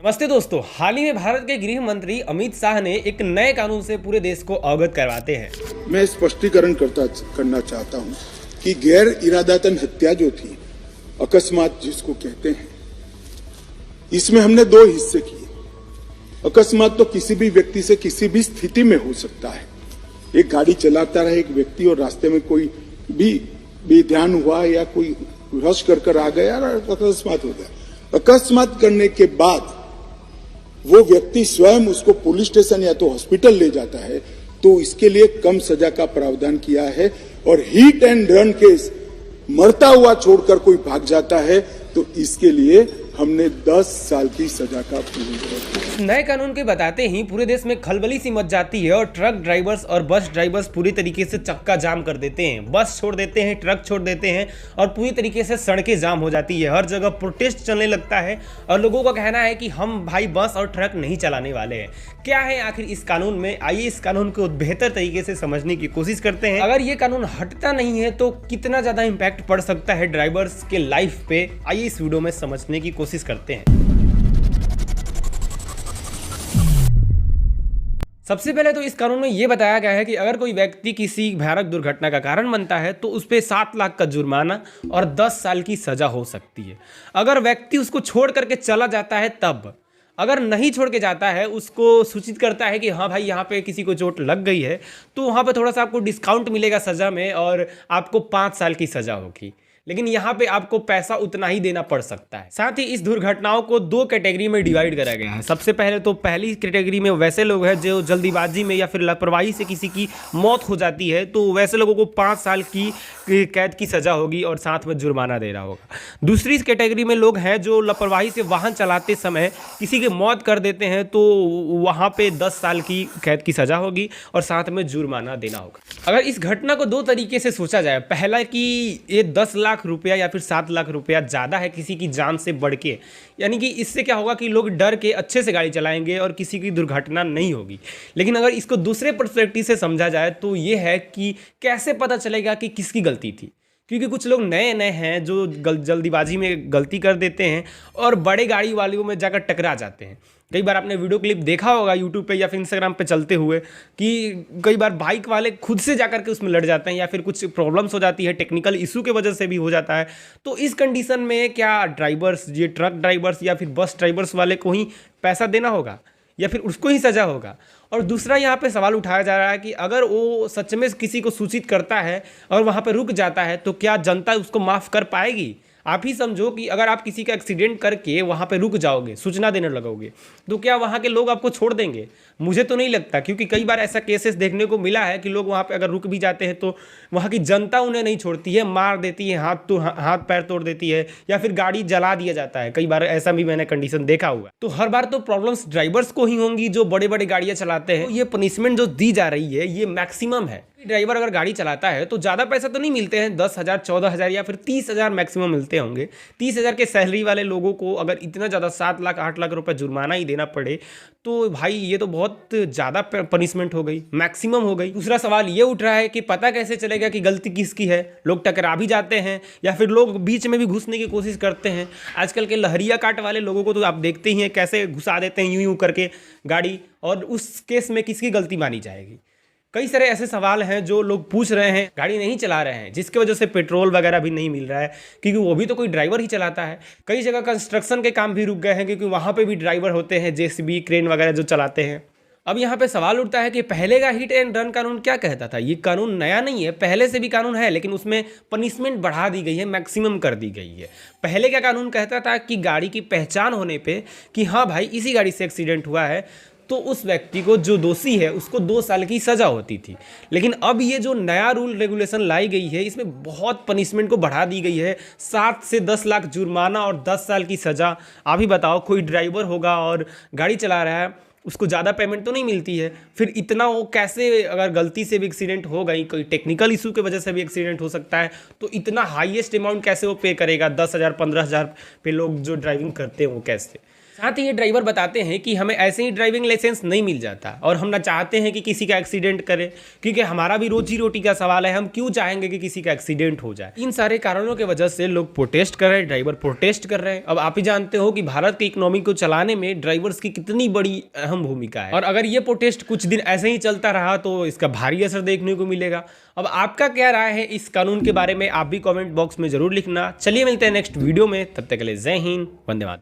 नमस्ते दोस्तों, हाल ही में भारत के गृह मंत्री अमित शाह ने एक नए कानून से पूरे देश को अवगत करवाते हैं। मैं स्पष्टीकरण करना चाहता हूं कि गैर इरादतन हत्या जो थी, अकस्मात जिसको कहते हैं, इसमें हमने दो हिस्से किए। अकस्मात तो किसी भी व्यक्ति से किसी भी स्थिति में हो सकता है। एक गाड़ी चलाता रहे एक व्यक्ति और रास्ते में कोई भी बेध्यान हुआ या कोई रश कर आ गया और अकस्मात हो गया। अकस्मात करने के बाद वो व्यक्ति स्वयं उसको पुलिस स्टेशन या तो हॉस्पिटल ले जाता है, तो इसके लिए कम सजा का प्रावधान किया है। और हिट एंड रन केस मरता हुआ छोड़कर कोई भाग जाता है तो इसके लिए हमने 10 साल की सजा का प्रावधान। नए कानून के बताते ही पूरे देश में खलबली सी मच जाती है और ट्रक ड्राइवर्स और बस ड्राइवर्स पूरी तरीके से चक्का जाम कर देते हैं। बस छोड़ देते हैं, ट्रक छोड़ देते हैं और पूरी तरीके से सड़कें जाम हो जाती है। हर जगह प्रोटेस्ट चलने लगता है और लोगों का कहना है कि हम भाई बस और ट्रक नहीं चलाने वाले हैं। क्या है आखिर इस कानून में? आइए इस कानून को बेहतर तरीके से समझने की कोशिश करते हैं। अगर ये कानून हटता नहीं है तो कितना ज़्यादा इम्पैक्ट पड़ सकता है ड्राइवर्स के लाइफ पे, आइए इस वीडियो में समझने की कोशिश करते हैं। सबसे पहले तो इस कानून में यह बताया गया है कि अगर कोई व्यक्ति किसी भयानक दुर्घटना का कारण बनता है तो उस पर 7 लाख का जुर्माना और 10 साल की सजा हो सकती है। अगर व्यक्ति उसको छोड़ करके चला जाता है तब, अगर नहीं छोड़ के जाता है, उसको सूचित करता है कि हाँ भाई यहाँ पे किसी को चोट लग गई है, तो वहाँ पे थोड़ा सा आपको डिस्काउंट मिलेगा सज़ा में और आपको 5 साल की सज़ा होगी। लेकिन यहाँ पे आपको पैसा उतना ही देना पड़ सकता है। साथ ही इस दुर्घटनाओं को 2 कैटेगरी में डिवाइड करा गया है। सबसे पहले तो पहली कैटेगरी में वैसे लोग हैं जो जल्दीबाजी में या फिर लापरवाही से किसी की मौत हो जाती है, तो वैसे लोगों को 5 साल की कैद की सज़ा होगी और साथ में जुर्माना देना होगा। दूसरी कैटेगरी में लोग हैं जो लापरवाही से वाहन चलाते समय किसी की मौत कर देते हैं, तो वहाँ पे 10 साल की कैद की सज़ा होगी और साथ में जुर्माना देना होगा। अगर इस घटना को 2 तरीके से सोचा जाए, पहला कि ये 10 लाख रुपया या फिर 7 लाख रुपया ज़्यादा है किसी की जान से बढ़ के, यानी कि इससे क्या होगा कि लोग डर के अच्छे से गाड़ी चलाएंगे और किसी की दुर्घटना नहीं होगी। लेकिन अगर इसको दूसरे पर्सपेक्टिव से समझा जाए तो ये है कि कैसे पता चलेगा कि किसकी गलती थी, क्योंकि कुछ लोग नए नए हैं जो जल्दीबाजी में गलती कर देते हैं और बड़े गाड़ी वालों में जाकर टकरा जाते हैं। कई बार आपने वीडियो क्लिप देखा होगा यूट्यूब पे या फिर इंस्टाग्राम पे चलते हुए कि कई बार बाइक वाले खुद से जाकर के उसमें लड़ जाते हैं या फिर कुछ प्रॉब्लम्स हो जाती है, टेक्निकल इशू की वजह से भी हो जाता है। तो इस कंडीशन में क्या ड्राइवर्स, ये ट्रक ड्राइवर्स या फिर बस ड्राइवर्स वाले को ही पैसा देना होगा या फिर उसको ही सज़ा होगा? और दूसरा यहाँ पे सवाल उठाया जा रहा है कि अगर वो सच में किसी को सूचित करता है और वहाँ पे रुक जाता है तो क्या जनता उसको माफ़ कर पाएगी? आप ही समझो कि अगर आप किसी का एक्सीडेंट करके वहाँ पे रुक जाओगे, सूचना देने लगोगे, तो क्या वहाँ के लोग आपको छोड़ देंगे? मुझे तो नहीं लगता, क्योंकि कई बार ऐसा केसेस देखने को मिला है कि लोग वहाँ पे अगर रुक भी जाते हैं तो वहाँ की जनता उन्हें नहीं छोड़ती है, मार देती है, हाथ पैर तोड़ देती है या फिर गाड़ी जला दिया जाता है। कई बार ऐसा भी मैंने कंडीशन देखा हुआ है। तो हर बार तो प्रॉब्लम्स ड्राइवर्स को ही होंगी जो बड़े बड़े गाड़ियाँ चलाते हैं। ये पनिशमेंट जो दी जा रही है ये मैक्सिमम है। ड्राइवर अगर गाड़ी चलाता है तो ज़्यादा पैसा तो नहीं मिलते हैं, 10,000, 14,000 या फिर 30,000 मैक्सिमम मिलते होंगे। 30,000 के सैलरी वाले लोगों को अगर इतना ज़्यादा 7 लाख 8 लाख रुपए जुर्माना ही देना पड़े तो भाई ये तो बहुत ज़्यादा पनिशमेंट हो गई, मैक्सिमम हो गई। दूसरा सवाल ये उठ रहा है कि पता कैसे चलेगा कि गलती किसकी है? लोग टकरा भी जाते हैं या फिर लोग बीच में भी घुसने की कोशिश करते हैं। आजकल के लहरिया काट वाले लोगों को तो आप देखते ही हैं कैसे घुसा देते हैं यूं करके गाड़ी, और उस केस में किसकी गलती मानी जाएगी? कई सारे ऐसे सवाल हैं जो लोग पूछ रहे हैं, गाड़ी नहीं चला रहे हैं जिसकी वजह से पेट्रोल वगैरह भी नहीं मिल रहा है, क्योंकि वो भी तो कोई ड्राइवर ही चलाता है। कई जगह कंस्ट्रक्शन के काम भी रुक गए हैं क्योंकि वहाँ पे भी ड्राइवर होते हैं, जेसीबी क्रेन वगैरह जो चलाते हैं। अब यहाँ पे सवाल उठता है कि पहले का हिट एंड रन कानून क्या कहता था? ये कानून नया नहीं है, पहले से भी कानून है, लेकिन उसमें पनिशमेंट बढ़ा दी गई है, मैक्सिमम कर दी गई है। पहले का कानून कहता था कि गाड़ी की पहचान होने पे कि हाँ भाई इसी गाड़ी से एक्सीडेंट हुआ है तो उस व्यक्ति को, जो दोषी है, उसको 2 साल की सज़ा होती थी। लेकिन अब ये जो नया रूल रेगुलेशन लाई गई है इसमें बहुत पनिशमेंट को बढ़ा दी गई है, 7 से 10 लाख जुर्माना और 10 साल की सज़ा। आप ही बताओ, कोई ड्राइवर होगा और गाड़ी चला रहा है, उसको ज़्यादा पेमेंट तो नहीं मिलती है, फिर इतना वो कैसे, अगर गलती से भी एक्सीडेंट हो गई, कोई टेक्निकल इशू की वजह से भी एक्सीडेंट हो सकता है, तो इतना हाईएस्ट अमाउंट कैसे वो पे करेगा? 10,000 15,000 पे लोग जो ड्राइविंग करते हैं वो कैसे? साथ ही ये ड्राइवर बताते हैं कि हमें ऐसे ही ड्राइविंग लाइसेंस नहीं मिल जाता और हम ना चाहते हैं कि किसी का एक्सीडेंट करे, क्योंकि हमारा भी रोजी रोटी का सवाल है, हम क्यों चाहेंगे कि किसी का एक्सीडेंट हो जाए। इन सारे कारणों की वजह से लोग प्रोटेस्ट कर रहे हैं, ड्राइवर प्रोटेस्ट कर रहे हैं। अब आप ही जानते हो कि भारत की इकोनॉमी को चलाने में ड्राइवर्स की कितनी बड़ी अहम भूमिका है, और अगर ये प्रोटेस्ट कुछ दिन ऐसे ही चलता रहा तो इसका भारी असर देखने को मिलेगा। अब आपका क्या राय है इस कानून के बारे में, आप भी कमेंट बॉक्स में जरूर लिखना। चलिए मिलते हैं नेक्स्ट वीडियो में, तब तक के लिए जय हिंद, वंदे मातरम।